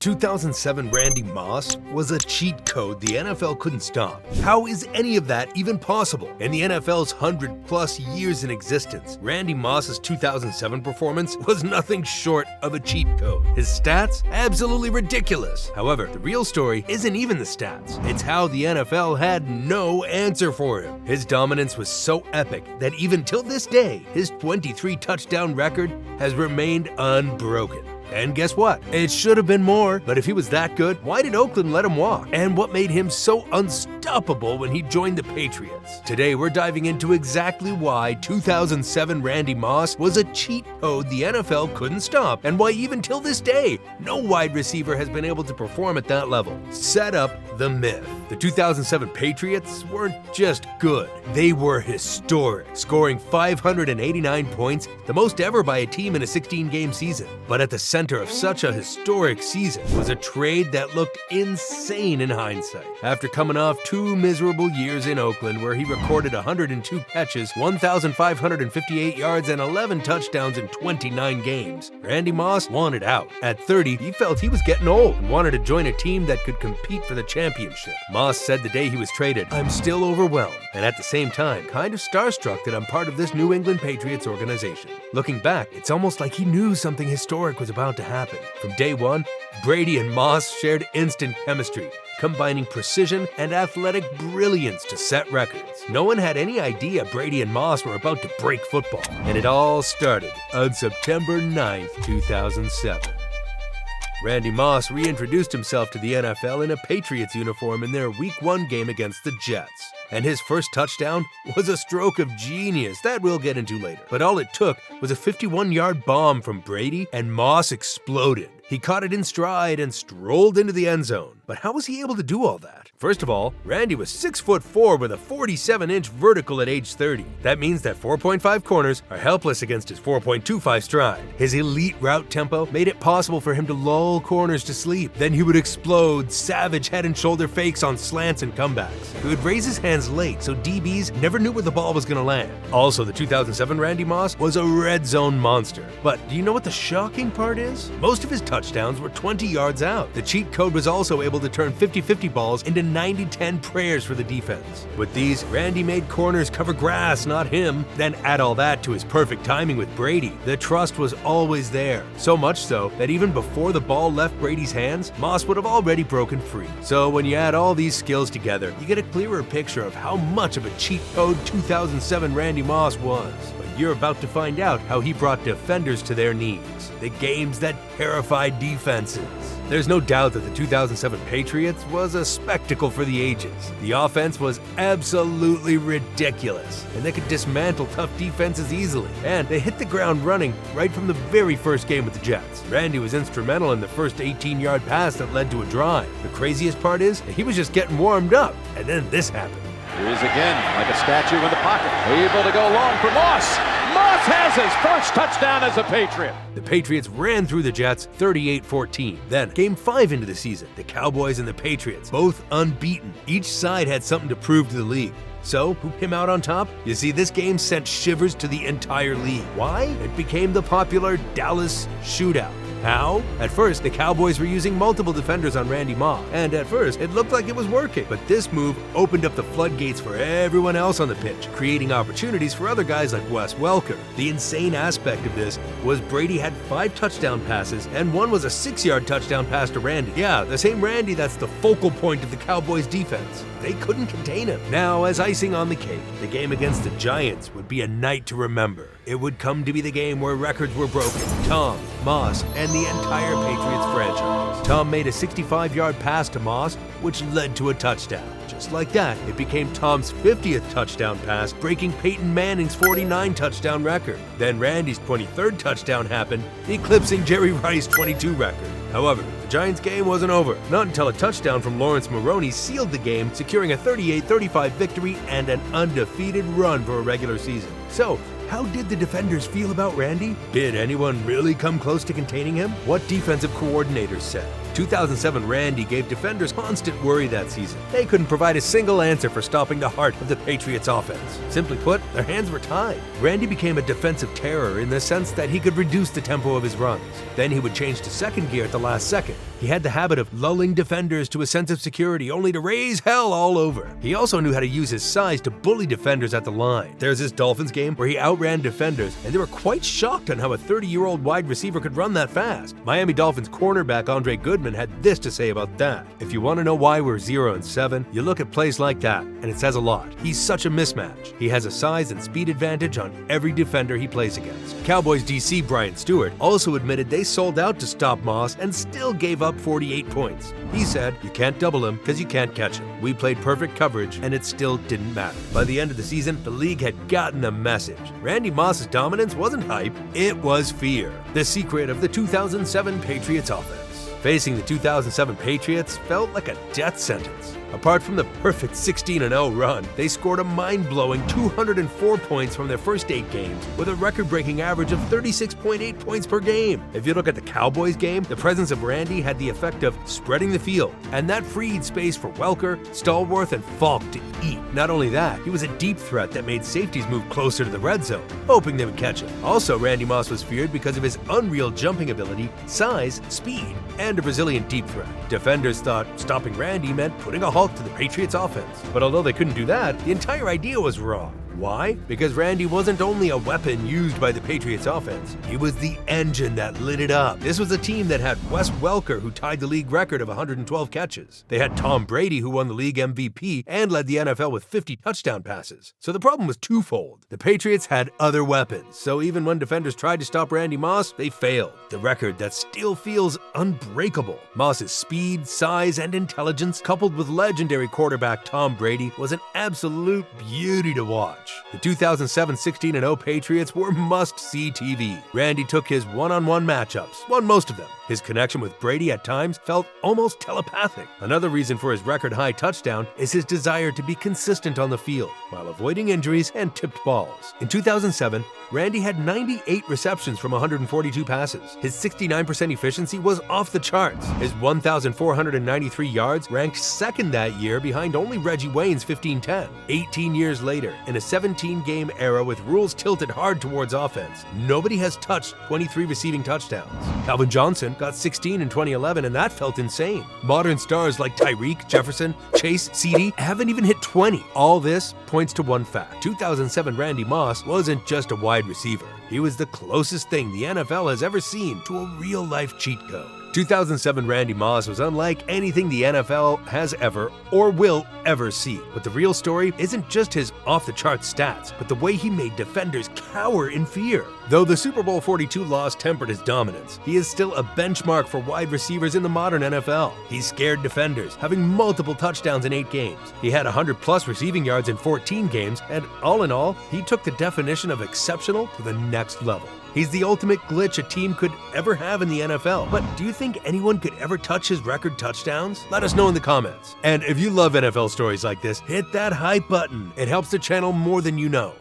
2007 Randy Moss was a cheat code the NFL couldn't stop. How is any of that even possible? In the NFL's 100-plus years in existence, Randy Moss's 2007 performance was nothing short of a cheat code. His stats? Absolutely ridiculous. However, the real story isn't even the stats. It's how the NFL had no answer for him. His dominance was so epic that even till this day, his 23-touchdown record has remained unbroken. And guess what? It should have been more, but if he was that good, why did Oakland let him walk? And what made him so unstoppable when he joined the Patriots? Today, we're diving into exactly why 2007 Randy Moss was a cheat code the NFL couldn't stop, and why even till this day, no wide receiver has been able to perform at that level. Set up the myth. The 2007 Patriots weren't just good, they were historic, scoring 589 points, the most ever by a team in a 16-game season. But at the center of such a historic season was a trade that looked insane in hindsight. After coming off 2 miserable years in Oakland where he recorded 102 catches, 1,558 yards, and 11 touchdowns in 29 games, Randy Moss wanted out. At 30, he felt he was getting old and wanted to join a team that could compete for the championship. Moss said the day he was traded, "I'm still overwhelmed, and at the same time, kind of starstruck that I'm part of this New England Patriots organization." Looking back, it's almost like he knew something historic was about to happen. From day one, Brady and Moss shared instant chemistry, combining precision and athletic brilliance to set records. No one had any idea Brady and Moss were about to break football, and it all started on September 9th, 2007. Randy Moss reintroduced himself to the NFL in a Patriots uniform in their Week 1 game against the Jets. And his first touchdown was a stroke of genius that we'll get into later. But all it took was a 51-yard bomb from Brady, and Moss exploded. He caught it in stride and strolled into the end zone. But how was he able to do all that? First of all, Randy was 6'4" with a 47-inch vertical at age 30. That means that 4.5 corners are helpless against his 4.25 stride. His elite route tempo made it possible for him to lull corners to sleep. Then he would explode savage head and shoulder fakes on slants and comebacks. He would raise his hands late so DBs never knew where the ball was going to land. Also, the 2007 Randy Moss was a red zone monster. But do you know what the shocking part is? Most of his touchdowns were 20 yards out. The cheat code was also able to turn 50-50 balls into 90-10 prayers for the defense. With these, Randy made corners cover grass, not him. Then add all that to his perfect timing with Brady. The trust was always there. So much so that even before the ball left Brady's hands, Moss would have already broken free. So when you add all these skills together, you get a clearer picture of how much of a cheat code 2007 Randy Moss was. But you're about to find out how he brought defenders to their knees. The games that terrified defenses. There's no doubt that the 2007 Patriots was a spectacle for the ages. The offense was absolutely ridiculous, and they could dismantle tough defenses easily. And they hit the ground running right from the very first game with the Jets. Randy was instrumental in the first 18-yard pass that led to a drive. The craziest part is that he was just getting warmed up, and then this happened. Here he is again, like a statue in the pocket. Able to go long for Moss. Moss has his first touchdown as a Patriot. The Patriots ran through the Jets 38-14. Then, Game 5 into the season, the Cowboys and the Patriots, both unbeaten. Each side had something to prove to the league. So, who came out on top? You see, this game sent shivers to the entire league. Why? It became the popular Dallas Shootout. How? At first, the Cowboys were using multiple defenders on Randy Moss, and at first, it looked like it was working. But this move opened up the floodgates for everyone else on the pitch, creating opportunities for other guys like Wes Welker. The insane aspect of this was Brady had 5 touchdown passes, and one was a 6-yard touchdown pass to Randy. Yeah, the same Randy that's the focal point of the Cowboys' defense. They couldn't contain him. Now, as icing on the cake, the game against the Giants would be a night to remember. It would come to be the game where records were broken. Tom, Moss, and the entire Patriots franchise. Tom made a 65-yard pass to Moss, which led to a touchdown. Just like that, it became Tom's 50th touchdown pass, breaking Peyton Manning's 49 touchdown record. Then Randy's 23rd touchdown happened, eclipsing Jerry Rice's 22 record. However, the Giants game wasn't over. Not until a touchdown from Lawrence Maroney sealed the game, securing a 38-35 victory and an undefeated run for a regular season. So, how did the defenders feel about Randy? Did anyone really come close to containing him? What defensive coordinators said? 2007 Randy gave defenders constant worry that season. They couldn't provide a single answer for stopping the heart of the Patriots offense. Simply put, their hands were tied. Randy became a defensive terror in the sense that he could reduce the tempo of his runs. Then he would change to second gear at the last second. He had the habit of lulling defenders to a sense of security only to raise hell all over. He also knew how to use his size to bully defenders at the line. There's this Dolphins game where he outran defenders, and they were quite shocked on how a 30-year-old wide receiver could run that fast. Miami Dolphins cornerback Andre Goodman had this to say about that. If you want to know why we're 0-7, you look at plays like that, and it says a lot. He's such a mismatch. He has a size and speed advantage on every defender he plays against. Cowboys DC Brian Stewart also admitted they sold out to stop Moss and still gave up 48 points. He said, "You can't double him because you can't catch him. We played perfect coverage and it still didn't matter." By the end of the season, the league had gotten the message. Randy Moss's dominance wasn't hype, it was fear. The secret of the 2007 Patriots offense. Facing the 2007 Patriots felt like a death sentence. Apart from the perfect 16-0 run, they scored a mind-blowing 204 points from their first 8 games with a record-breaking average of 36.8 points per game. If you look at the Cowboys game, the presence of Randy had the effect of spreading the field, and that freed space for Welker, Stallworth, and Falk to eat. Not only that, he was a deep threat that made safeties move closer to the red zone, hoping they would catch him. Also, Randy Moss was feared because of his unreal jumping ability, size, speed, and a Brazilian deep threat. Defenders thought stopping Randy meant putting a halt to the Patriots offense. But although they couldn't do that, the entire idea was wrong. Why? Because Randy wasn't only a weapon used by the Patriots offense, he was the engine that lit it up. This was a team that had Wes Welker, who tied the league record of 112 catches. They had Tom Brady, who won the league MVP and led the NFL with 50 touchdown passes. So the problem was twofold. The Patriots had other weapons, so even when defenders tried to stop Randy Moss, they failed. The record that still feels unbreakable. Moss's speed, size, and intelligence, coupled with legendary quarterback Tom Brady, was an absolute beauty to watch. The 2007 16-0 Patriots were must-see TV. Randy took his one-on-one matchups, won most of them. His connection with Brady at times felt almost telepathic. Another reason for his record-high touchdown is his desire to be consistent on the field, while avoiding injuries and tipped balls. In 2007, Randy had 98 receptions from 142 passes. His 69% efficiency was off the charts. His 1,493 yards ranked second that year behind only Reggie Wayne's 1,510. 18 years later, in a 17-game era with rules tilted hard towards offense, nobody has touched 23 receiving touchdowns. Calvin Johnson got 16 in 2011, and that felt insane. Modern stars like Tyreek, Jefferson, Chase, CeeDee haven't even hit 20. All this points to one fact. 2007 Randy Moss wasn't just a wide receiver. He was the closest thing the NFL has ever seen to a real-life cheat code. 2007 Randy Moss was unlike anything the NFL has ever or will ever see. But the real story isn't just his off-the-charts stats, but the way he made defenders cower in fear. Though the Super Bowl 42 loss tempered his dominance, he is still a benchmark for wide receivers in the modern NFL. He scared defenders, having multiple touchdowns in 8 games. He had 100-plus receiving yards in 14 games, and all in all, he took the definition of exceptional to the next level. He's the ultimate glitch a team could ever have in the NFL. But do you think anyone could ever touch his record touchdowns? Let us know in the comments. And if you love NFL stories like this, hit that hype button. It helps the channel more than you know.